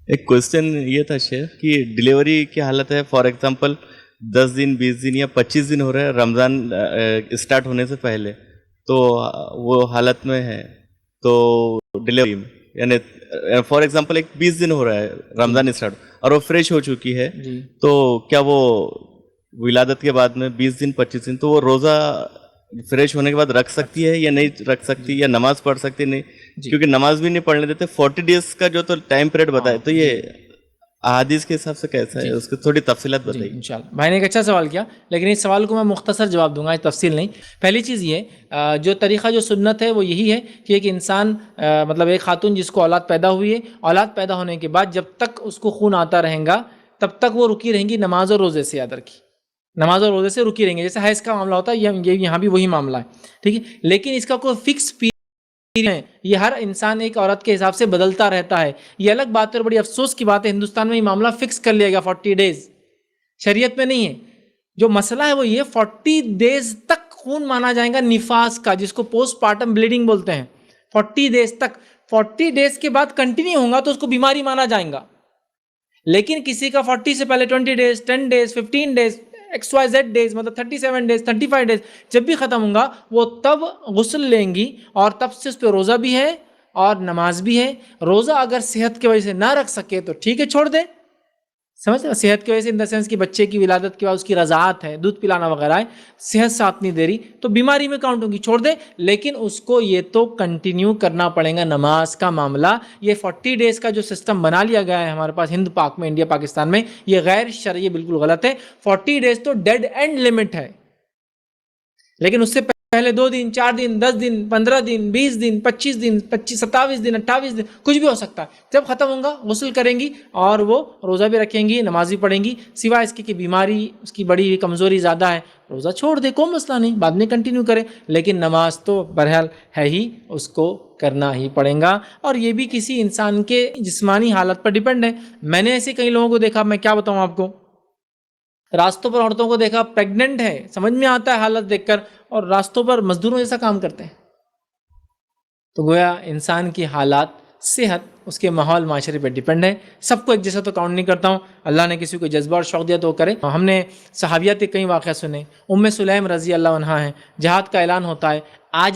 ایک کوشچن یہ تھا شیخ کہ ڈلیوری کی حالت ہے، فار ایگزامپل 10 دن 20 دن یا 25 دن ہو رہا ہے رمضان اسٹارٹ ہونے سے پہلے، تو وہ حالت میں ہے تو ڈلیوری یعنی فار ایگزامپل ایک 20 دن ہو رہا ہے رمضان اسٹارٹ اور وہ فریش ہو چکی ہے، جی تو کیا وہ ولادت کے بعد میں 20 دن 25 دن تو وہ روزہ فریش ہونے کے بعد رکھ سکتی ہے یا نہیں رکھ سکتی، یا نماز پڑھ سکتی نہیں؟ جی کیونکہ نماز بھی نہیں پڑھنے دیتے 40 ڈیز کا جو تو ٹائم پیریڈ بتائے، تو یہ احادیث کے حساب سے کیسا ہے، اس کی تھوڑی تفصیلات جی بتائیے۔ انشاءاللہ بھائی نے ایک اچھا سوال کیا، لیکن اس سوال کو میں مختصر جواب دوں گا، تفصیل نہیں۔ پہلی چیز یہ جو طریقہ جو سنت ہے وہ یہی ہے کہ ایک انسان مطلب ایک خاتون جس کو اولاد پیدا ہوئی ہے، اولاد پیدا ہونے کے بعد جب تک اس کو خون آتا رہے گا تب تک وہ رکی رہیں گی نماز اور روزے سے، یاد رکھی نماز اور روزے سے رکی رہیں گے، جیسے حیض کا معاملہ ہوتا ہے یہاں بھی وہی معاملہ ہے، ٹھیک ہے۔ لیکن اس کا کوئی فکس ہے، یہ ہر انسان ایک عورت کے حساب سے بدلتا رہتا ہے، یہ الگ بات ہے اور بڑی افسوس کی بات ہے ہندوستان میں یہ معاملہ فکس کر لیا گیا 40 ڈیز، شریعت میں نہیں ہے۔ جو مسئلہ ہے وہ یہ 40 ڈیز تک خون مانا جائے گا نفاس کا، جس کو پوسٹ پارٹم بلیڈنگ بولتے ہیں، 40 ڈیز تک، 40 ڈیز کے بعد کنٹینیو ہوگا تو اس کو بیماری مانا جائے گا۔ لیکن کسی کا 40 سے پہلے 20 days 10 days 15 days XYZ days مطلب 37 ڈیز 35 ڈیز جب بھی ختم ہوں گا وہ تب غسل لیں گی، اور تب سے اس پہ روزہ بھی ہے اور نماز بھی ہے۔ روزہ اگر صحت کی وجہ سے نہ رکھ سکے تو ٹھیک ہے چھوڑ دے، سمجھ رہے، صحت کی وجہ سے ان دا سینس کہ بچے کی ولادت کے بعد اس کی رضاعت ہے، دودھ پلانا وغیرہ ہے، صحت ساتھ نہیں دے رہی تو بیماری میں کاؤنٹ ہوگی، چھوڑ دے۔ لیکن اس کو یہ تو کنٹینیو کرنا پڑے گا نماز کا معاملہ۔ یہ 40 ڈیز کا جو سسٹم بنا لیا گیا ہے ہمارے پاس ہند پاک میں، انڈیا پاکستان میں، یہ غیر شرعی، بالکل غلط ہے۔ 40 ڈیز تو ڈیڈ اینڈ لمٹ ہے، لیکن اس سے پہلے 2 دن 4 دن 10 دن 15 دن 20 دن 25 دن 27 دن 28 دن کچھ بھی ہو سکتا ہے، جب ختم ہوگا غسل کریں گی اور وہ روزہ بھی رکھیں گی، نماز بھی پڑھیں گی، سوائے اس کی کہ بیماری اس کی بڑی کمزوری زیادہ ہے، روزہ چھوڑ دے، کوئی مسئلہ نہیں، بعد میں کنٹینیو کرے، لیکن نماز تو بہرحال ہے ہی، اس کو کرنا ہی پڑے گا۔ اور یہ بھی کسی انسان کے جسمانی حالت پر ڈیپینڈ ہے۔ میں نے ایسے کئی لوگوں کو دیکھا، میں کیا بتاؤں آپ کو، راستوں پر عورتوں کو دیکھا پیگننٹ ہے، سمجھ میں آتا ہے حالت دیکھ کر، اور راستوں پر مزدوروں جیسا کام کرتے ہیں۔ تو گویا انسان کی حالات، صحت اس کے ماحول معاشرے پہ ڈیپینڈ ہے۔ سب کو ایک جیسا تو کاؤنٹ نہیں کرتا ہوں، اللہ نے کسی کو جذبہ اور شوق دیا تو وہ کرے۔ ہم نے صحابیات کے کئی واقعہ سنے، ام سلیم رضی اللہ عنہا ہیں، جہاد کا اعلان ہوتا ہے، آج